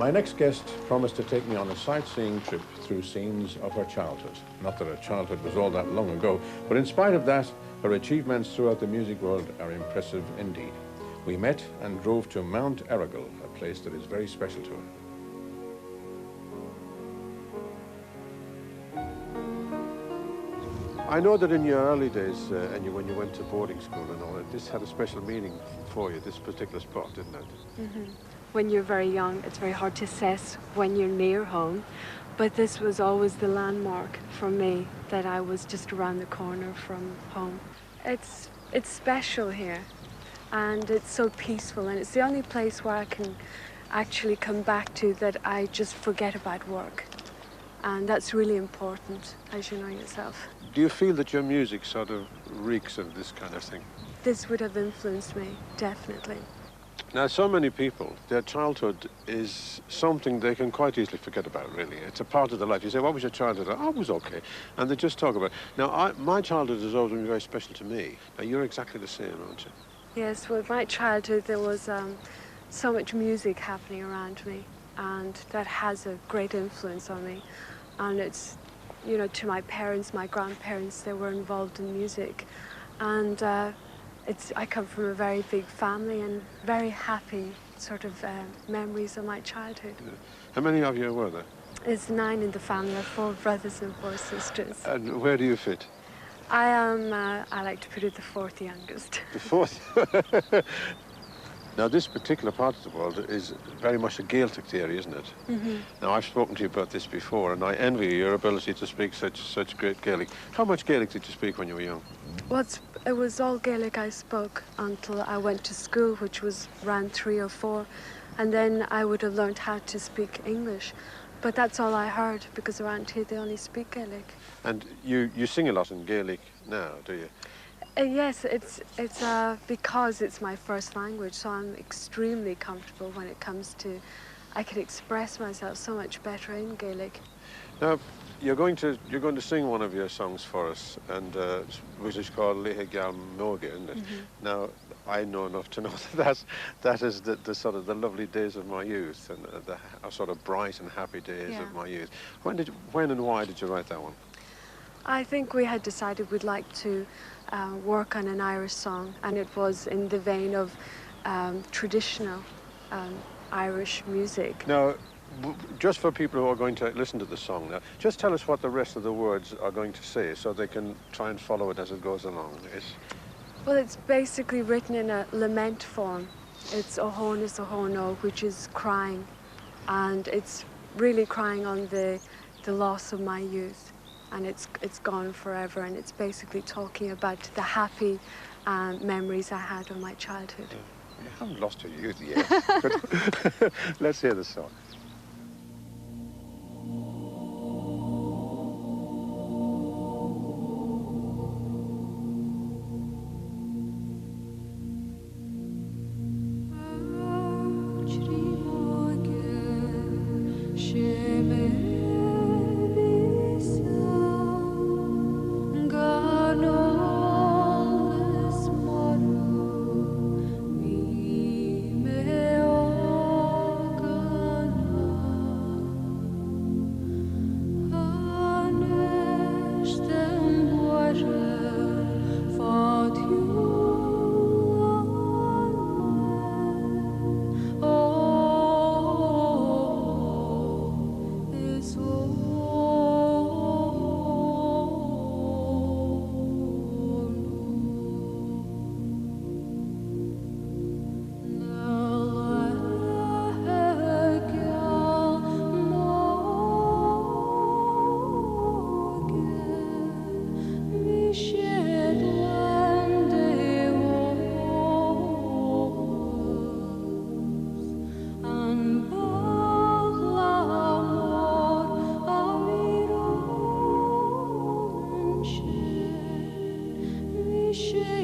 My next guest promised to take me on a sightseeing trip through scenes of her childhood. Not that her childhood was all that long ago, but in spite of that, her achievements throughout the music world are impressive indeed. We met and drove to Mount Errigal, a place that is very special to her. I know that in your early days, and when you went to boarding school and all that, this had a special meaning for you, this particular spot, didn't it? Mm-hmm. When you're very young, it's very hard to assess when you're near home, but this was always the landmark for me, that I was just around the corner from home. It's special here, and it's so peaceful, and it's the only place where I can actually come back to that I just forget about work. And that's really important, as you know yourself. Do you feel that your music sort of reeks of this kind of thing? This would have influenced me, definitely. Now, so many people, their childhood is something they can quite easily forget about, really. It's a part of their life. You say, what was your childhood? Oh, it was okay. And they just talk about it. Now, my childhood has always been very special to me. Now, you're exactly the same, aren't you? Yes, with my childhood, there was so much music happening around me, and that has a great influence on me. And it's, you know, to my parents, my grandparents, they were involved in music. And I come from a very big family and very happy sort of memories of my childhood. Yeah. How many of you were there? There's 9 in the family. I have 4 brothers and 4 sisters. And where do you fit? I am, I like to put it, the 4th youngest. The 4th? Now, this particular part of the world is very much a Gaelic area, isn't it? Mm-hmm. Now, I've spoken to you about this before, and I envy your ability to speak such great Gaelic. How much Gaelic did you speak when you were young? Well, it was all Gaelic I spoke until I went to school, which was around 3 or 4, and then I would have learned how to speak English. But that's all I heard, because around here they only speak Gaelic. And you sing a lot in Gaelic now, do you? Yes, it's because it's my first language, so I'm extremely comfortable when it comes to, I can express myself so much better in Gaelic. Now, you're going to sing one of your songs for us, and which is called Lehe Gal Moge, isn't it? Mm-hmm. Now, I know enough to know that is the sort of the lovely days of my youth, and the sort of bright and happy days of my youth. When and why did you write that one? I think we had decided we'd like to work on an Irish song, and it was in the vein of traditional Irish music. Now, just for people who are going to listen to the song now, just tell us what the rest of the words are going to say so they can try and follow it as it goes along. Well, it's basically written in a lament form. It's Ohonis Ohono, which is crying, and it's really crying on the loss of my youth. And it's gone forever, and it's basically talking about the happy memories I had of my childhood. You haven't lost your youth yet, but let's hear the song. Shame.